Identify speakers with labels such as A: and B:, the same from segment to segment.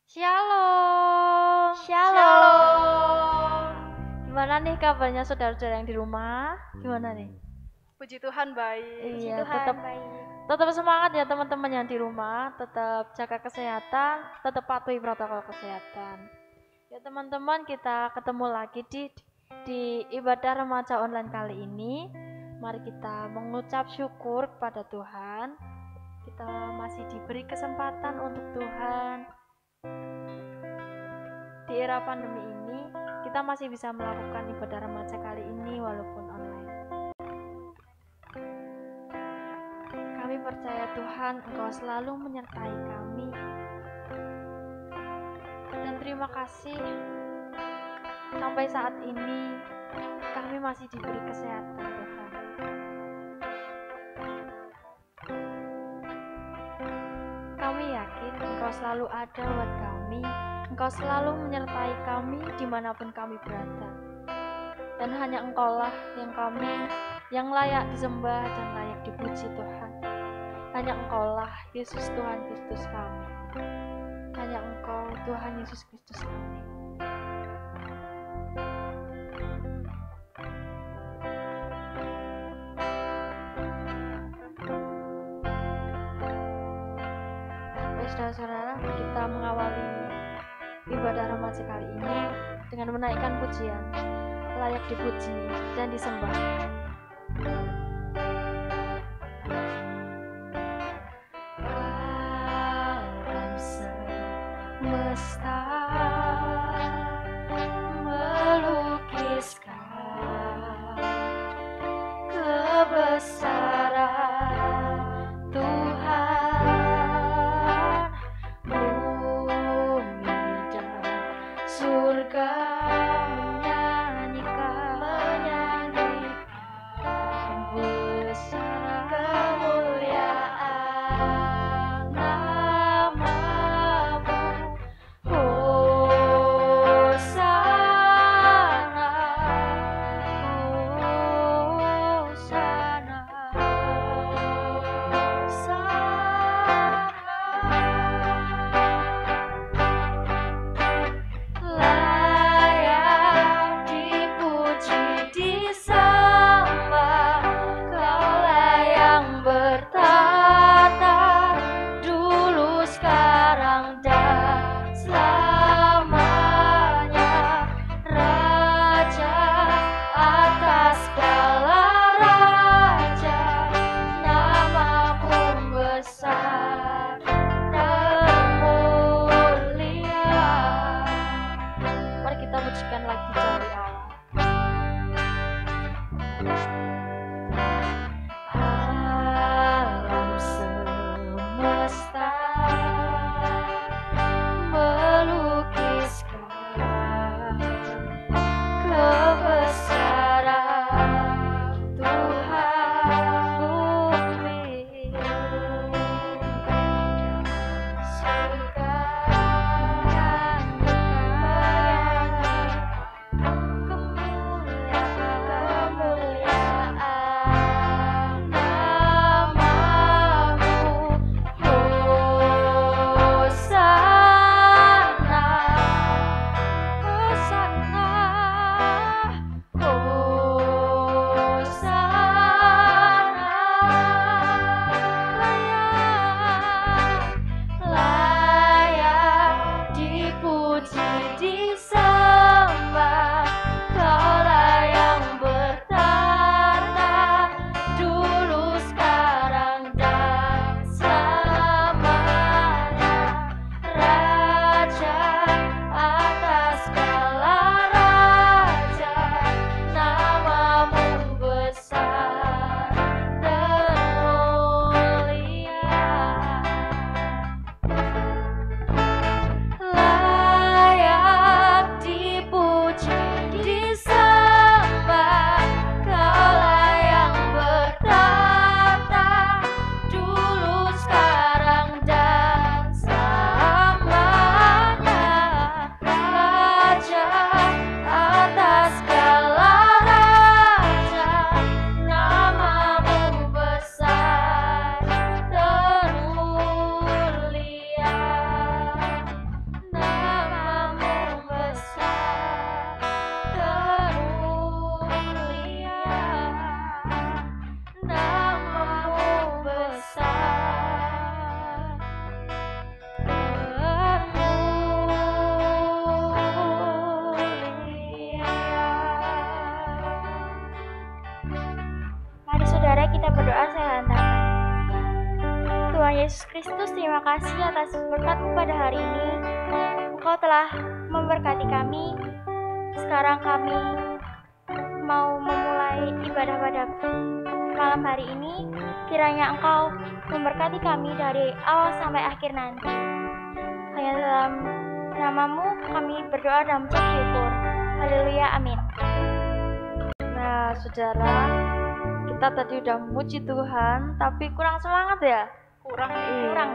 A: Shalom.
B: Shalom.
A: Gimana nih kabarnya saudara-saudara yang di rumah? Gimana nih?
B: Puji Tuhan baik.
A: Iya, tetap semangat ya teman-teman yang di rumah, tetap jaga kesehatan, tetap patuhi protokol kesehatan. Ya teman-teman, kita ketemu lagi di ibadah remaja online kali ini. Mari kita mengucap syukur kepada Tuhan. Kita masih diberi kesempatan untuk Tuhan. Di era pandemi ini, kita masih bisa melakukan ibadah remaja kali ini walaupun online. Kami percaya Tuhan, Engkau selalu menyertai kami. Dan terima kasih, sampai saat ini kami masih diberi kesehatan Tuhan. Kami yakin Engkau selalu ada buat kami. Engkau selalu menyertai kami dimanapun kami berada. Dan hanya Engkaulah yang layak disembah dan layak dipuji Tuhan. Hanya Engkaulah Yesus Tuhan Kristus kami. Hanya Engkau Tuhan Yesus Kristus kami. Saudara-saudara, kita mengawali ibadah remaja kali ini dengan menaikkan pujian, layak dipuji dan disembah. Alam semesta melukiskan kebesaran Tuhan, bumi dan surga menyanyikan besar kemuliaan nama-Mu. Hosana, Hosana.
C: Yesus Kristus, terima kasih atas berkat-Mu pada hari ini. Engkau telah memberkati kami. Sekarang kami mau memulai ibadah pada malam hari ini. Kiranya Engkau memberkati kami dari awal sampai akhir nanti. Hanya dalam nama-Mu kami berdoa dan mengucap syukur. Haleluya, amin.
A: Nah, saudara, kita tadi udah memuji Tuhan, tapi kurang semangat ya?
B: Kurang.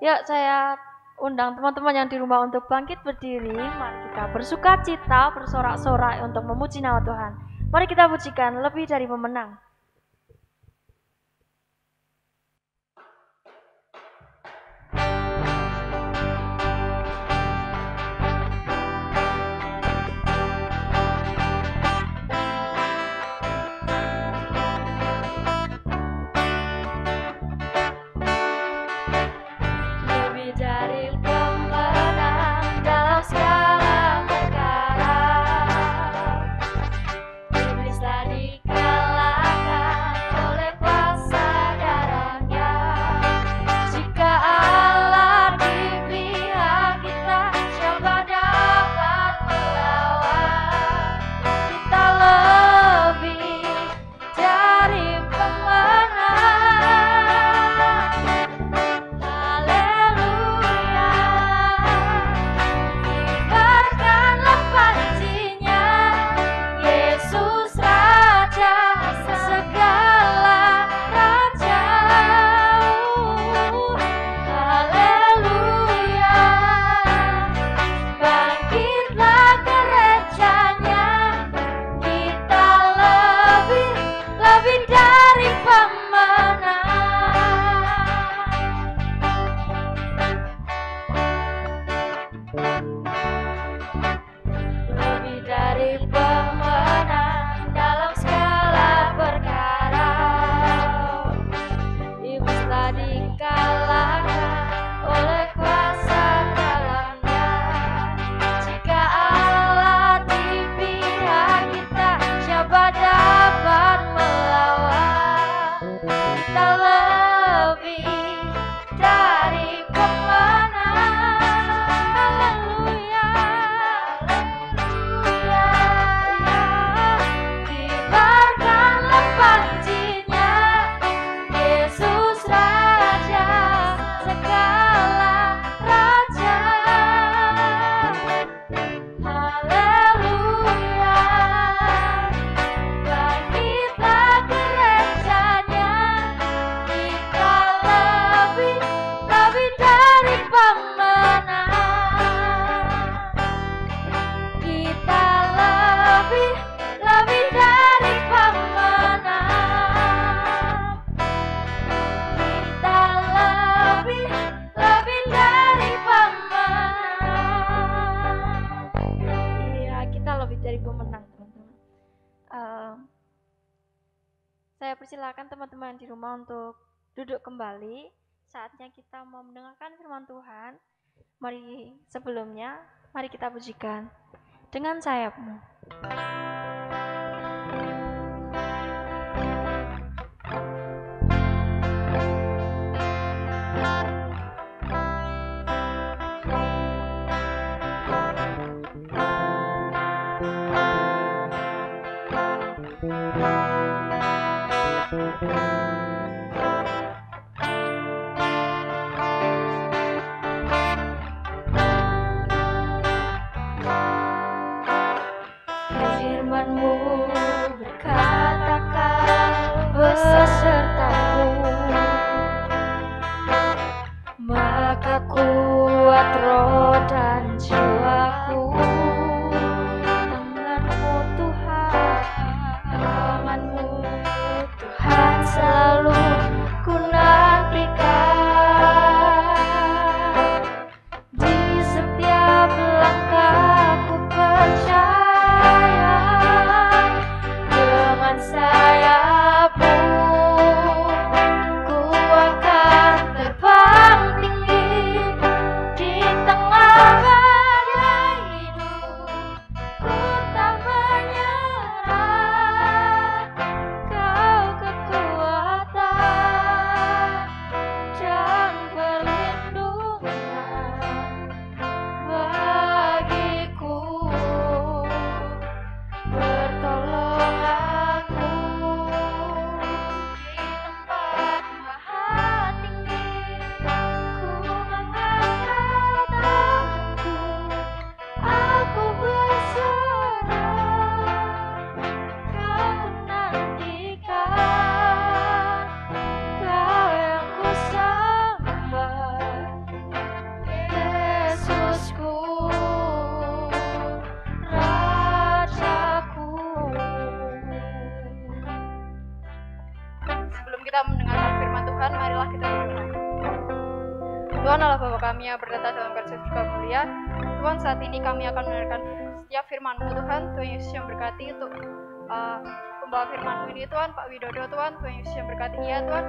A: Yuk, saya undang teman-teman yang di rumah untuk bangkit berdiri. Mari kita bersuka cita, bersorak-sorai untuk memuji nama Tuhan. Mari kita pujikan lebih dari pemenang. Saya persilakan teman-teman di rumah untuk duduk kembali. Saatnya kita mau mendengarkan firman Tuhan. Mari sebelumnya, mari kita pujikan dengan sayapmu. Firman-Mu berkata Kau besertaku, maka kuat roh dan jiwaku. Tangan-Mu Tuhan, tangan-Mu Tuhan selalu ku nantikan. Di setiap langkah ku percaya, dengan sayap-Mu ku akan terbang tinggi di tengah
B: Tuhan Allah Bapa kami yang bertata dalam kasih surga mulia, Tuhan saat ini kami akan mendengarkan setiap firman-Mu Tuhan. Tuhan Yesus yang berkati untuk pembawa firman-Mu ini Tuhan, Pak Widodo Tuhan. Tuhan Yesus yang berkati dia Tuhan.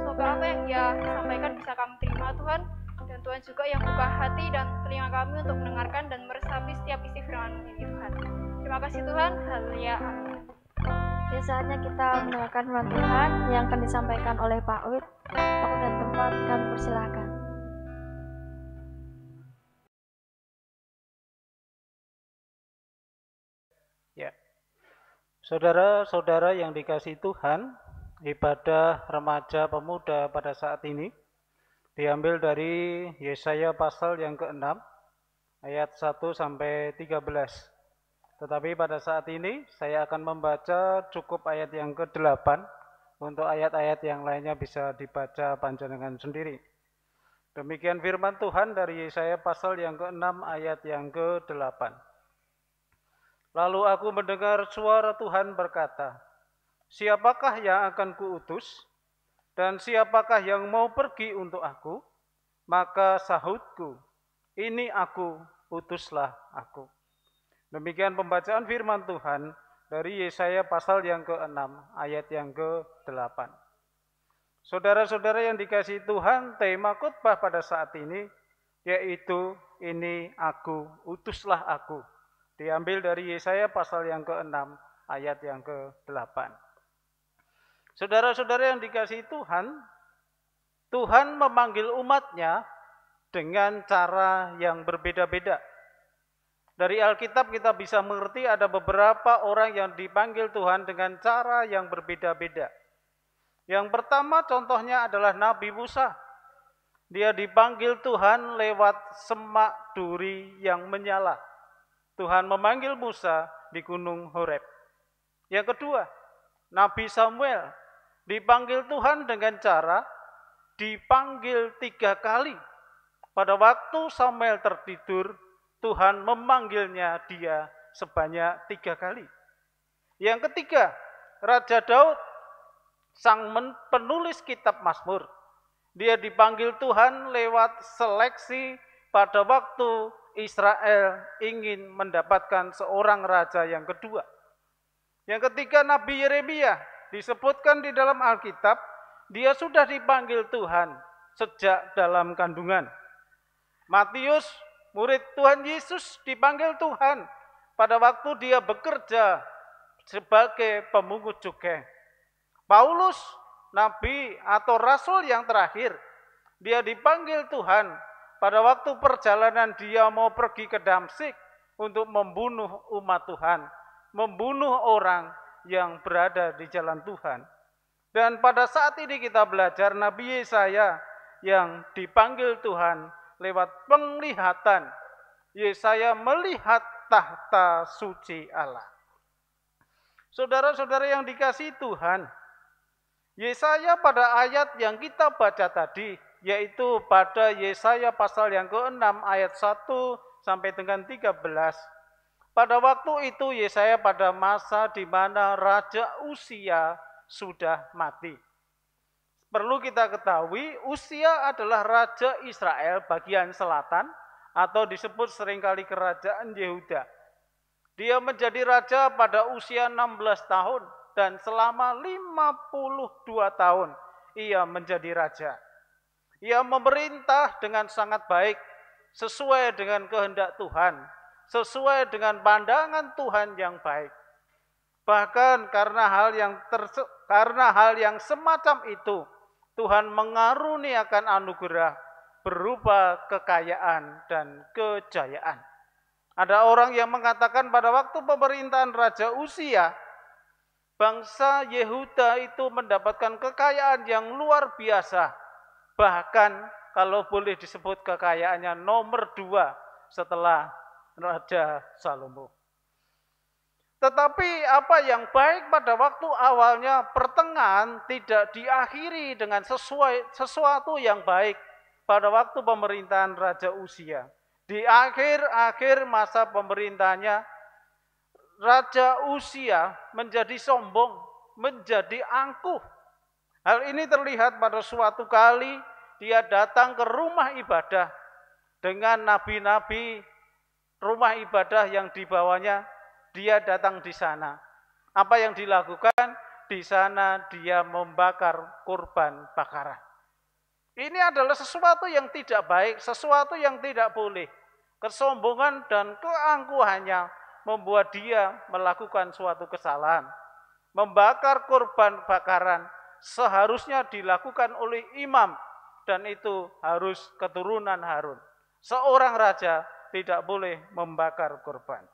B: Semoga apa yang dia sampaikan bisa kami terima Tuhan. Dan Tuhan juga yang buka hati dan telinga kami untuk mendengarkan dan meresapi setiap isi firman-Mu ini Tuhan. Terima kasih Tuhan. Haleluya. Amin.
A: Di saatnya kita mendengarkan firman Tuhan yang akan disampaikan oleh Pak Wid. Waktu dan tempat kami persilahkan.
D: Ya, saudara-saudara yang dikasihi Tuhan, ibadah remaja pemuda pada saat ini diambil dari Yesaya pasal yang ke-6 ayat 1 sampai 13. Tetapi pada saat ini saya akan membaca cukup ayat yang ke-8, untuk ayat-ayat yang lainnya bisa dibaca panjenengan sendiri. Demikian firman Tuhan dari Yesaya pasal yang ke-6 ayat yang ke-8. Lalu aku mendengar suara Tuhan berkata, siapakah yang akan kuutus, dan siapakah yang mau pergi untuk aku? Maka sahutku, ini aku, utuslah aku. Demikian pembacaan firman Tuhan dari Yesaya pasal yang ke-6 ayat yang ke-8. Saudara-saudara yang dikasihi Tuhan, tema khotbah pada saat ini yaitu ini aku, utuslah aku. Diambil dari Yesaya pasal yang ke-6 ayat yang ke-8. Saudara-saudara yang dikasihi Tuhan, Tuhan memanggil umatnya dengan cara yang berbeda-beda. Dari Alkitab kita bisa mengerti ada beberapa orang yang dipanggil Tuhan dengan cara yang berbeda-beda. Yang pertama contohnya adalah Nabi Musa. Dia dipanggil Tuhan lewat semak duri yang menyala. Tuhan memanggil Musa di Gunung Horeb. Yang kedua, Nabi Samuel dipanggil Tuhan dengan cara dipanggil 3 kali. Pada waktu Samuel tertidur, Tuhan memanggilnya dia sebanyak 3 kali. Yang ketiga, Raja Daud, sang penulis kitab Mazmur. Dia dipanggil Tuhan lewat seleksi pada waktu Israel ingin mendapatkan seorang raja yang kedua. Yang ketiga, Nabi Yeremia disebutkan di dalam Alkitab, dia sudah dipanggil Tuhan sejak dalam kandungan. Matius, murid Tuhan Yesus, dipanggil Tuhan pada waktu dia bekerja sebagai pemungut cukai. Paulus, nabi atau rasul yang terakhir, dia dipanggil Tuhan pada waktu perjalanan dia mau pergi ke Damsyik untuk membunuh umat Tuhan, membunuh orang yang berada di jalan Tuhan. Dan pada saat ini kita belajar Nabi Yesaya yang dipanggil Tuhan lewat penglihatan. Yesaya melihat tahta suci Allah. Saudara-saudara yang dikasihi Tuhan, Yesaya pada ayat yang kita baca tadi, yaitu pada Yesaya pasal yang ke-6 ayat 1 sampai dengan 13. Pada waktu itu Yesaya pada masa di mana Raja Uzia sudah mati. Perlu kita ketahui, Uzia adalah Raja Israel bagian selatan atau disebut seringkali kerajaan Yehuda. Dia menjadi raja pada usia 16 tahun dan selama 52 tahun ia menjadi raja. Ia memerintah dengan sangat baik, sesuai dengan kehendak Tuhan, sesuai dengan pandangan Tuhan yang baik. Bahkan karena hal yang semacam itu, Tuhan mengaruniakan anugerah berupa kekayaan dan kejayaan. Ada orang yang mengatakan pada waktu pemerintahan Raja Uzia, bangsa Yehuda itu mendapatkan kekayaan yang luar biasa. Bahkan kalau boleh disebut kekayaannya nomor 2 setelah Raja Salomo. Tetapi apa yang baik pada waktu awalnya pertengahan tidak diakhiri dengan sesuatu yang baik pada waktu pemerintahan Raja Uzia. Di akhir masa pemerintahannya, Raja Uzia menjadi sombong, menjadi angkuh. Hal ini terlihat pada suatu kali dia datang ke rumah ibadah dengan nabi-nabi rumah ibadah yang dibawanya, dia datang di sana. Apa yang dilakukan? Di sana dia membakar kurban bakaran. Ini adalah sesuatu yang tidak baik, sesuatu yang tidak boleh. Kesombongan dan keangkuhannya membuat dia melakukan suatu kesalahan. Membakar kurban bakaran seharusnya dilakukan oleh imam, dan itu harus keturunan Harun. Seorang raja tidak boleh membakar kurban.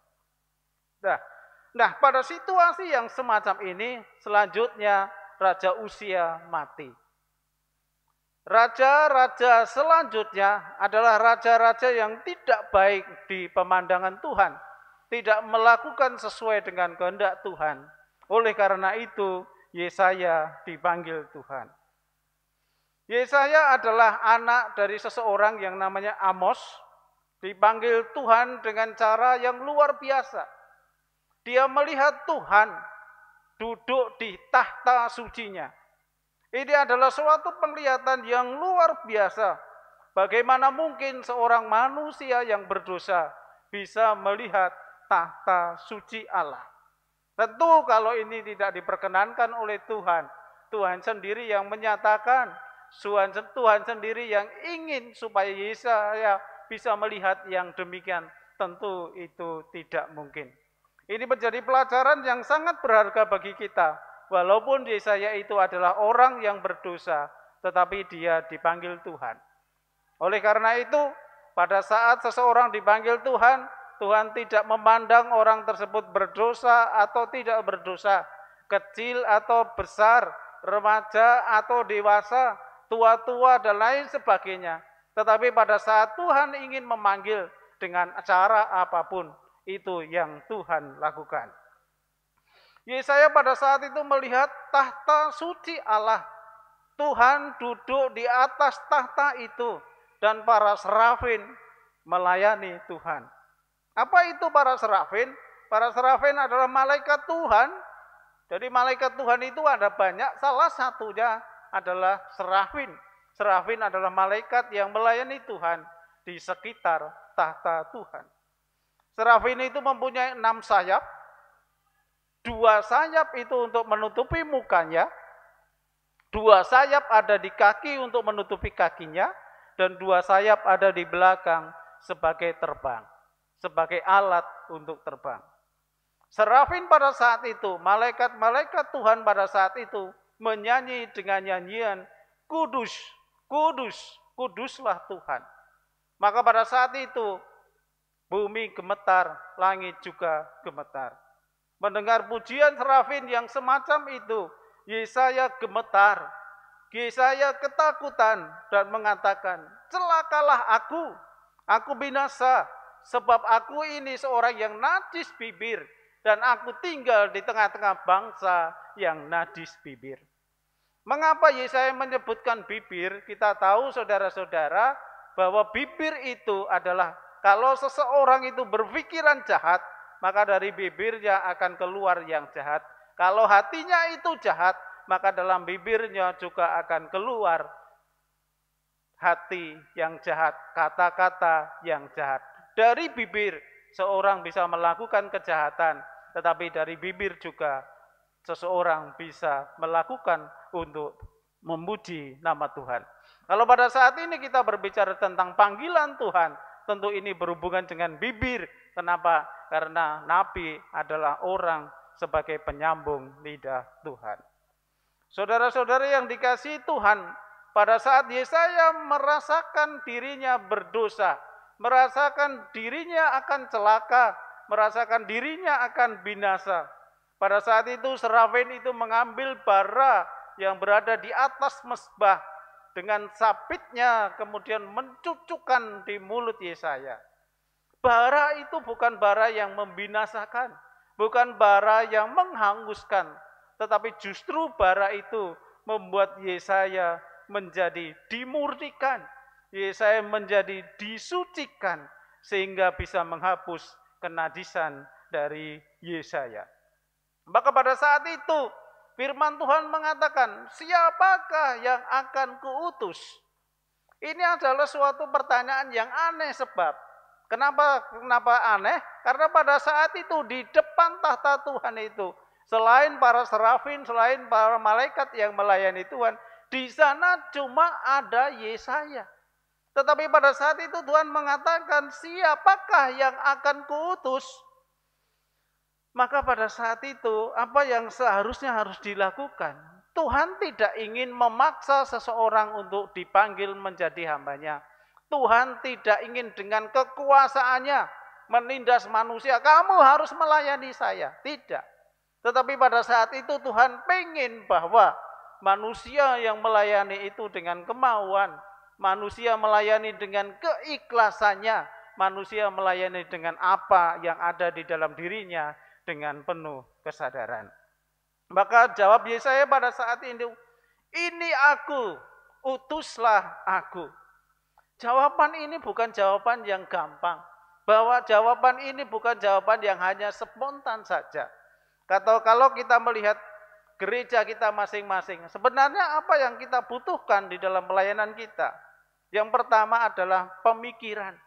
D: Nah, pada situasi yang semacam ini, selanjutnya Raja Uzia mati. Raja-raja selanjutnya adalah raja-raja yang tidak baik di pemandangan Tuhan, tidak melakukan sesuai dengan kehendak Tuhan. Oleh karena itu, Yesaya dipanggil Tuhan. Yesaya adalah anak dari seseorang yang namanya Amos, dipanggil Tuhan dengan cara yang luar biasa. Dia melihat Tuhan duduk di tahta sucinya. Ini adalah suatu penglihatan yang luar biasa. Bagaimana mungkin seorang manusia yang berdosa bisa melihat tahta suci Allah? Tentu kalau ini tidak diperkenankan oleh Tuhan, Tuhan sendiri yang menyatakan, Tuhan sendiri yang ingin supaya Yesaya bisa melihat yang demikian. Tentu itu tidak mungkin. Ini menjadi pelajaran yang sangat berharga bagi kita. Walaupun Yesaya itu adalah orang yang berdosa, tetapi dia dipanggil Tuhan. Oleh karena itu, pada saat seseorang dipanggil Tuhan, Tuhan tidak memandang orang tersebut berdosa atau tidak berdosa, kecil atau besar, remaja atau dewasa, tua-tua dan lain sebagainya. Tetapi pada saat Tuhan ingin memanggil dengan cara apapun, itu yang Tuhan lakukan. Yesaya pada saat itu melihat tahta suci Allah. Tuhan duduk di atas tahta itu dan para serafin melayani Tuhan. Apa itu para serafin? Para serafin adalah malaikat Tuhan. Jadi malaikat Tuhan itu ada banyak, salah satunya adalah serafin. Serafin adalah malaikat yang melayani Tuhan di sekitar tahta Tuhan. Serafin itu mempunyai 6 sayap. 2 sayap itu untuk menutupi mukanya, 2 sayap ada di kaki untuk menutupi kakinya, dan 2 sayap ada di belakang sebagai terbang, sebagai alat untuk terbang. Serafin pada saat itu, malaikat-malaikat Tuhan pada saat itu menyanyi dengan nyanyian, Kudus, Kudus, Kuduslah Tuhan. Maka pada saat itu, bumi gemetar, langit juga gemetar. Mendengar pujian serafin yang semacam itu, Yesaya gemetar, Yesaya ketakutan dan mengatakan, celakalah aku binasa, sebab aku ini seorang yang najis bibir, dan aku tinggal di tengah-tengah bangsa yang najis bibir. Mengapa Yesaya menyebutkan bibir? Kita tahu saudara-saudara bahwa bibir itu adalah kalau seseorang itu berpikiran jahat, maka dari bibirnya akan keluar yang jahat. Kalau hatinya itu jahat, maka dalam bibirnya juga akan keluar hati yang jahat, kata-kata yang jahat. Dari bibir seorang bisa melakukan kejahatan, tetapi dari bibir juga seseorang bisa melakukan untuk memuji nama Tuhan. Kalau pada saat ini kita berbicara tentang panggilan Tuhan, tentu ini berhubungan dengan bibir. Kenapa? Karena nabi adalah orang sebagai penyambung lidah Tuhan. Saudara-saudara yang dikasihi Tuhan, pada saat Yesaya merasakan dirinya berdosa, merasakan dirinya akan celaka, merasakan dirinya akan binasa. Pada saat itu serafin itu mengambil bara yang berada di atas mezbah dengan sabitnya kemudian mencucukkan di mulut Yesaya. Bara itu bukan bara yang membinasakan, bukan bara yang menghanguskan, tetapi justru bara itu membuat Yesaya menjadi dimurnikan, Yesaya menjadi disucikan, sehingga bisa menghapus kenajisan dari Yesaya. Maka pada saat itu firman Tuhan mengatakan, siapakah yang akan kuutus? Ini adalah suatu pertanyaan yang aneh sebab. Kenapa aneh? Karena pada saat itu di depan tahta Tuhan itu, selain para serafin, selain para malaikat yang melayani Tuhan, di sana cuma ada Yesaya. Tetapi pada saat itu Tuhan mengatakan, siapakah yang akan kuutus? Maka pada saat itu, apa yang seharusnya harus dilakukan? Tuhan tidak ingin memaksa seseorang untuk dipanggil menjadi hambanya. Tuhan tidak ingin dengan kekuasaannya menindas manusia, kamu harus melayani saya. Tidak. Tetapi pada saat itu Tuhan ingin bahwa manusia yang melayani itu dengan kemauan, manusia melayani dengan keikhlasannya, manusia melayani dengan apa yang ada di dalam dirinya dengan penuh kesadaran. Maka jawab Yesaya pada saat ini aku, utuslah aku. Jawaban ini bukan jawaban yang gampang. Bahwa jawaban ini bukan jawaban yang hanya spontan saja. Kalau kita melihat gereja kita masing-masing, sebenarnya apa yang kita butuhkan di dalam pelayanan kita? Yang pertama adalah pemikiran.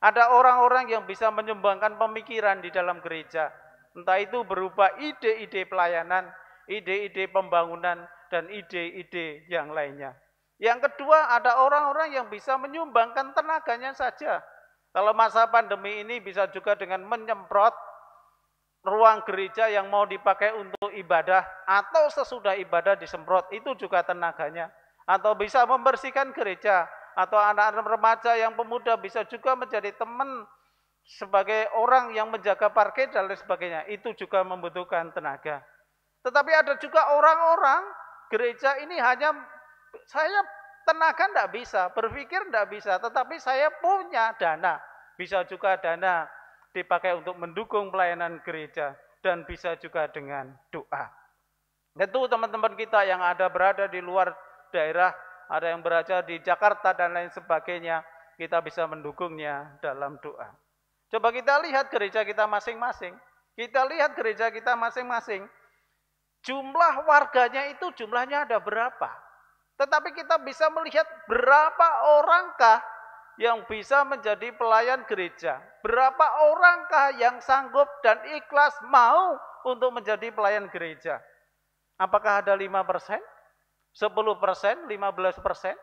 D: Ada orang-orang yang bisa menyumbangkan pemikiran di dalam gereja. Entah itu berupa ide-ide pelayanan, ide-ide pembangunan, dan ide-ide yang lainnya. Yang kedua, ada orang-orang yang bisa menyumbangkan tenaganya saja. Kalau masa pandemi ini bisa juga dengan menyemprot ruang gereja yang mau dipakai untuk ibadah, atau sesudah ibadah disemprot, itu juga tenaganya. Atau bisa membersihkan gereja, atau anak-anak remaja yang pemuda bisa juga menjadi teman sebagai orang yang menjaga parkir dan lain sebagainya. Itu juga membutuhkan tenaga. Tetapi ada juga orang-orang gereja ini hanya saya tenaga tidak bisa, berpikir tidak bisa, tetapi saya punya dana. Bisa juga dana dipakai untuk mendukung pelayanan gereja dan bisa juga dengan doa. Tentu teman-teman kita yang berada di luar daerah, ada yang berada di Jakarta dan lain sebagainya, kita bisa mendukungnya dalam doa. Coba kita lihat gereja kita masing-masing. Kita lihat gereja kita masing-masing. Jumlah warganya itu jumlahnya ada berapa? Tetapi kita bisa melihat berapa orangkah yang bisa menjadi pelayan gereja. Berapa orangkah yang sanggup dan ikhlas mau untuk menjadi pelayan gereja. Apakah ada 5%? 10%? 15%?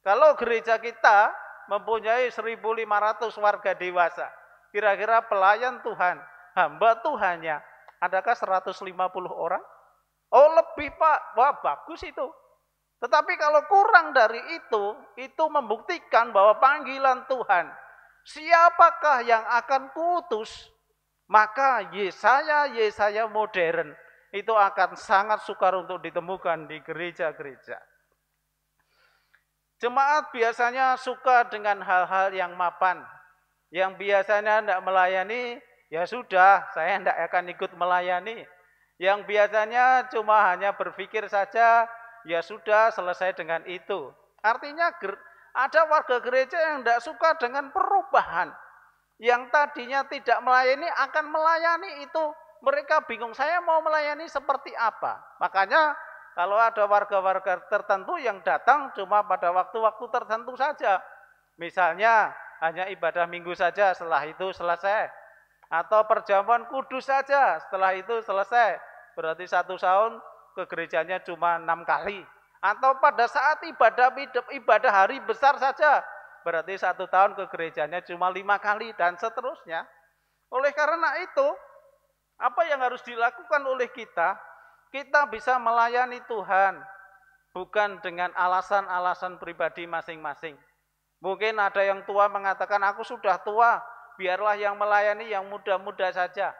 D: Kalau gereja kita mempunyai 1.500 warga dewasa, kira-kira pelayan Tuhan, hamba Tuhannya, adakah 150 orang? Oh lebih Pak, wah bagus itu. Tetapi kalau kurang dari itu membuktikan bahwa panggilan Tuhan, siapakah yang akan kuutus? Maka Yesaya modern itu akan sangat sukar untuk ditemukan di gereja-gereja. Jemaat biasanya suka dengan hal-hal yang mapan. Yang biasanya tidak melayani, ya sudah, saya tidak akan ikut melayani. Yang biasanya cuma hanya berpikir saja, ya sudah, selesai dengan itu. Artinya ada warga gereja yang tidak suka dengan perubahan. Yang tadinya tidak melayani akan melayani itu. Mereka bingung, saya mau melayani seperti apa. Makanya kalau ada warga-warga tertentu yang datang cuma pada waktu-waktu tertentu saja. Misalnya hanya ibadah minggu saja, setelah itu selesai. Atau perjamuan kudus saja, setelah itu selesai. Berarti 1 tahun ke gerejanya cuma 6 kali. Atau pada saat ibadah hari besar saja, berarti 1 tahun ke gerejanya cuma 5 kali dan seterusnya. Oleh karena itu, apa yang harus dilakukan oleh kita? Kita bisa melayani Tuhan bukan dengan alasan-alasan pribadi masing-masing. Mungkin ada yang tua mengatakan, aku sudah tua, biarlah yang melayani yang muda-muda saja.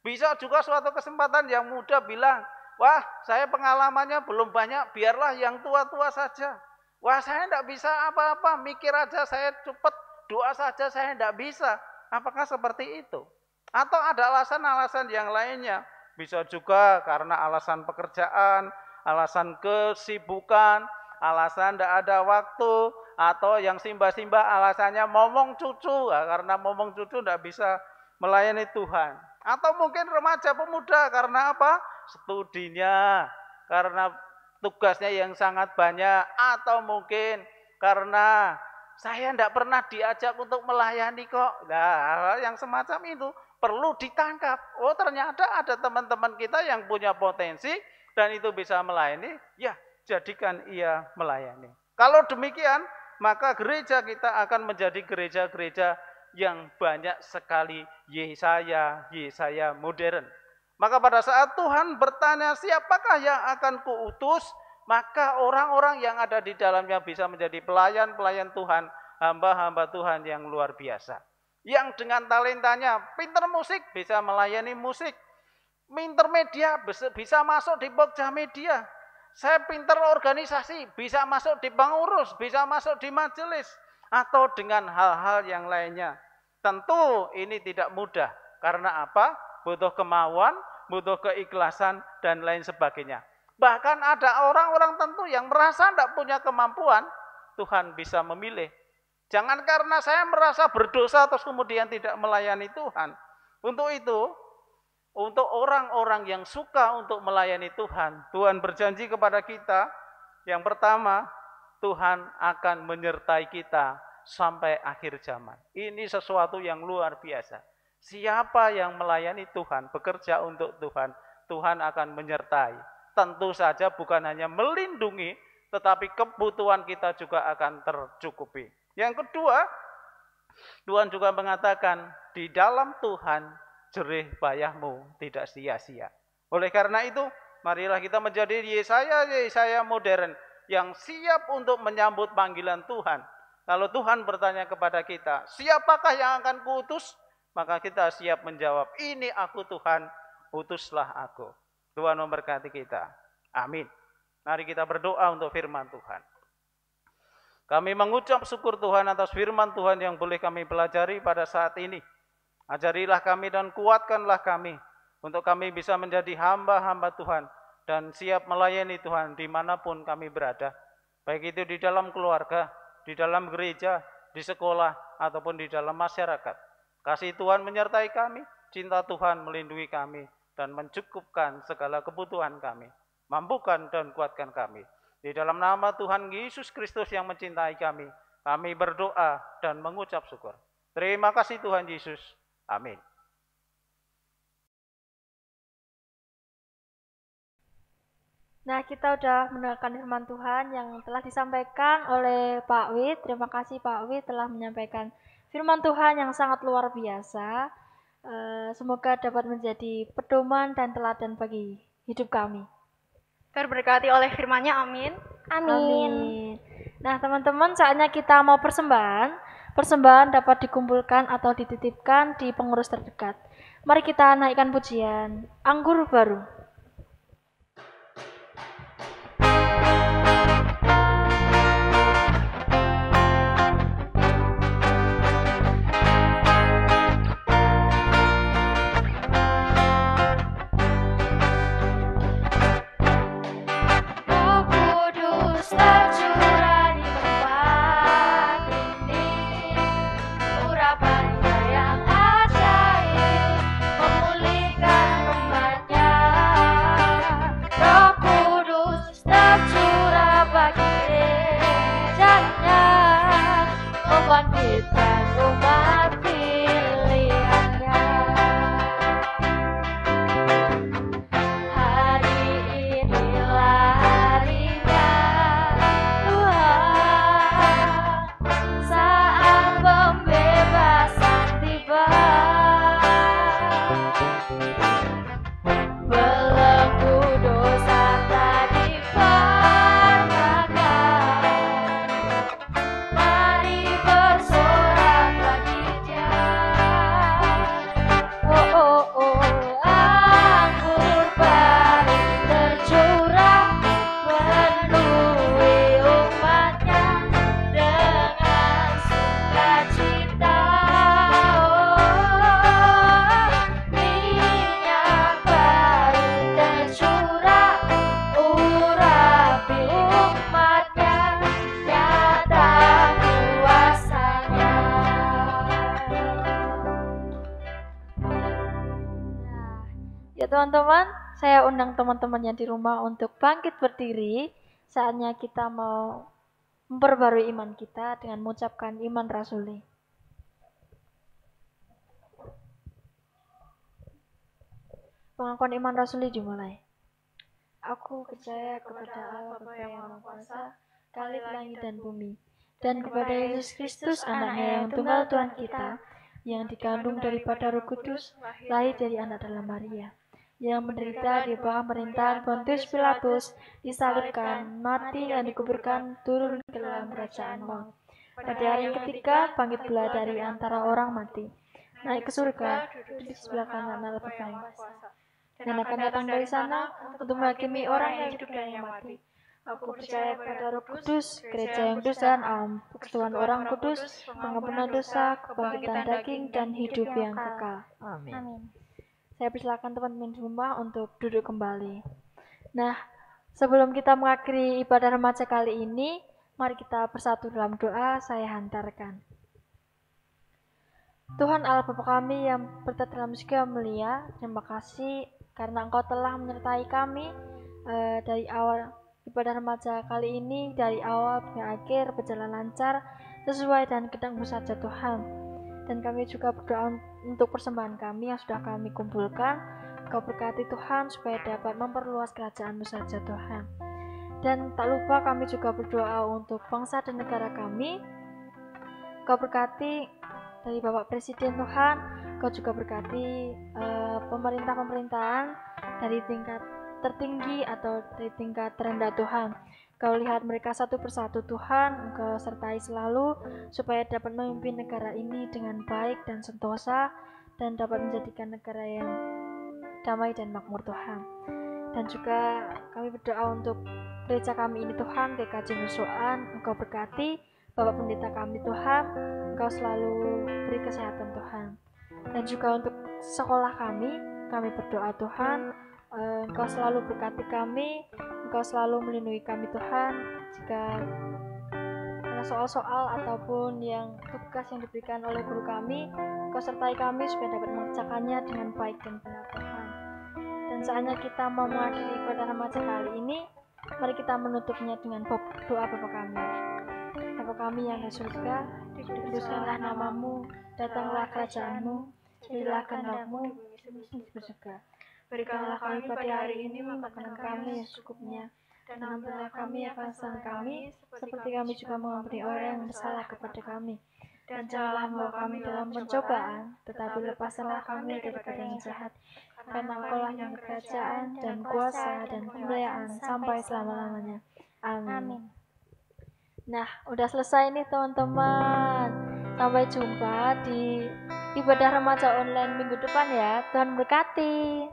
D: Bisa juga suatu kesempatan yang muda bilang, wah saya pengalamannya belum banyak, biarlah yang tua-tua saja. Wah saya tidak bisa apa-apa, mikir aja saya cepat, doa saja saya tidak bisa. Apakah seperti itu? Atau ada alasan-alasan yang lainnya. Bisa juga karena alasan pekerjaan, alasan kesibukan, alasan tidak ada waktu, atau yang simba-simba alasannya momong cucu, karena momong cucu tidak bisa melayani Tuhan. Atau mungkin remaja pemuda karena apa? Studinya, karena tugasnya yang sangat banyak, atau mungkin karena saya tidak pernah diajak untuk melayani kok. Nah, yang semacam itu perlu ditangkap. Oh, ternyata ada teman-teman kita yang punya potensi dan itu bisa melayani, ya jadikan ia melayani. Kalau demikian, maka gereja kita akan menjadi gereja-gereja yang banyak sekali Yesaya modern. Maka pada saat Tuhan bertanya, siapakah yang akan kuutus? Maka orang-orang yang ada di dalamnya bisa menjadi pelayan-pelayan Tuhan, hamba-hamba Tuhan yang luar biasa. Yang dengan talentanya, pinter musik bisa melayani musik, pinter media bisa masuk di pokja media. Saya pinter organisasi, bisa masuk di pengurus, bisa masuk di majelis, atau dengan hal-hal yang lainnya. Tentu ini tidak mudah, karena apa? Butuh kemauan, butuh keikhlasan, dan lain sebagainya. Bahkan ada orang-orang tentu yang merasa tidak punya kemampuan, Tuhan bisa memilih. Jangan karena saya merasa berdosa terus kemudian tidak melayani Tuhan. Untuk itu, untuk orang-orang yang suka untuk melayani Tuhan, Tuhan berjanji kepada kita, yang pertama, Tuhan akan menyertai kita sampai akhir zaman. Ini sesuatu yang luar biasa. Siapa yang melayani Tuhan, bekerja untuk Tuhan, Tuhan akan menyertai. Tentu saja bukan hanya melindungi, tetapi kebutuhan kita juga akan tercukupi. Yang kedua, Tuhan juga mengatakan, di dalam Tuhan jerih payahmu tidak sia-sia. Oleh karena itu, marilah kita menjadi Yesaya modern yang siap untuk menyambut panggilan Tuhan. Kalau Tuhan bertanya kepada kita, siapakah yang akan kuutus? Maka kita siap menjawab, ini aku Tuhan, utuslah aku. Tuhan memberkati kita. Amin. Mari kita berdoa untuk firman Tuhan. Kami mengucap syukur Tuhan atas firman Tuhan yang boleh kami pelajari pada saat ini. Ajarilah kami dan kuatkanlah kami, untuk kami bisa menjadi hamba-hamba Tuhan, dan siap melayani Tuhan dimanapun kami berada. Baik itu di dalam keluarga, di dalam gereja, di sekolah, ataupun di dalam masyarakat. Kasih Tuhan menyertai kami, cinta Tuhan melindungi kami, dan mencukupkan segala kebutuhan kami. Mampukan dan kuatkan kami. Di dalam nama Tuhan Yesus Kristus yang mencintai kami berdoa dan mengucap syukur. Terima kasih Tuhan Yesus. Amin.
A: Nah, kita sudah mendengarkan firman Tuhan yang telah disampaikan oleh Pak Wid. Terima kasih Pak Wid telah menyampaikan firman Tuhan yang sangat luar biasa. Semoga dapat menjadi pedoman dan teladan bagi hidup kami.
B: Terberkati oleh firman-Nya, amin.
C: Amin.
A: Nah, teman-teman, saatnya kita mau persembahan. Persembahan dapat dikumpulkan atau dititipkan di pengurus terdekat. Mari kita naikkan pujian Anggur Baru. Teman-teman, saya undang teman-teman yang di rumah untuk bangkit berdiri. Saatnya kita mau memperbarui iman kita dengan mengucapkan iman rasuli. Pengakuan iman rasuli dimulai. Aku percaya kepada Allah Bapa yang Maha Kuasa, Khalik langit dan bumi, dan kepada Yesus Kristus, anaknya yang tunggal Tuhan kita, yang dikandung daripada Roh Kudus, lahir dari anak dalam Maria, yang menderita di bawah pemerintahan Pontius Pilatus, disalibkan, mati dan dikuburkan, turun ke dalam kerajaan maut. Pada hari yang ketiga, bangkit pula dari antara orang mati, naik ke surga, duduk di sebelah kanan Allah Bapa yang Kuasa, dan akan datang dari sana untuk menghakimi orang yang hidup dan yang mati. Aku percaya kepada Roh Kudus, gereja yang kudus dan am, persekutuan orang kudus, pengampunan dosa, kebangkitan daging, dan hidup yang kekal.
C: Amin.
A: Saya persilakan teman-teman di rumah untuk duduk kembali. Nah, sebelum kita mengakhiri ibadah remaja kali ini, mari kita bersatu dalam doa. Saya hantarkan. Tuhan Allah Bapa kami yang berada dalam surga mulia, terima kasih karena Engkau telah menyertai kami dari awal ibadah remaja kali ini, dari awal hingga akhir berjalan lancar sesuai dengan kehendak-Mu saja Tuhan. Dan kami juga berdoa untuk persembahan kami yang sudah kami kumpulkan. Engkau berkati Tuhan supaya dapat memperluas kerajaan-Mu saja Tuhan. Dan tak lupa kami juga berdoa untuk bangsa dan negara kami. Engkau berkati dari Bapak Presiden Tuhan, Engkau juga berkati pemerintah-pemerintahan dari tingkat tertinggi atau dari tingkat terendah Tuhan. Engkau lihat mereka satu persatu Tuhan, Engkau sertai selalu supaya dapat memimpin negara ini dengan baik dan sentosa dan dapat menjadikan negara yang damai dan makmur Tuhan. Dan juga kami berdoa untuk gereja kami ini Tuhan, GKJ Nusuan, Engkau berkati Bapak Pendeta kami Tuhan, Engkau selalu beri kesehatan Tuhan. Dan juga untuk sekolah kami berdoa Tuhan, Engkau selalu berkati kami, Engkau selalu melindungi kami Tuhan, jika ada soal-soal ataupun yang tugas yang diberikan oleh guru kami, Engkau sertai kami supaya dapat mengerjakannya dengan baik dan benar Tuhan. Dan saatnya kita mau mengakhiri ibadah remaja kali ini, mari kita menutupnya dengan doa Bapa kami. Bapa kami yang di surga, dikuduskanlah namamu, datanglah kerajaan-Mu, jadilah kehendak-Mu di surga. Berikanlah kami pada hari ini makanan kami yang secukupnya, dan ampunilah kami akan kesalahan kami, seperti kami juga mengampuni orang yang bersalah kepada kami. Dan janganlah membawa kami dalam pencobaan, tetapi lepaskanlah kami daripada yang jahat. Karena Engkau-lah yang kerajaan dan kuasa dan kemuliaan sampai selama-lamanya. Amin. Nah, udah selesai nih teman-teman. Sampai jumpa di ibadah remaja online minggu depan ya. Tuhan berkati.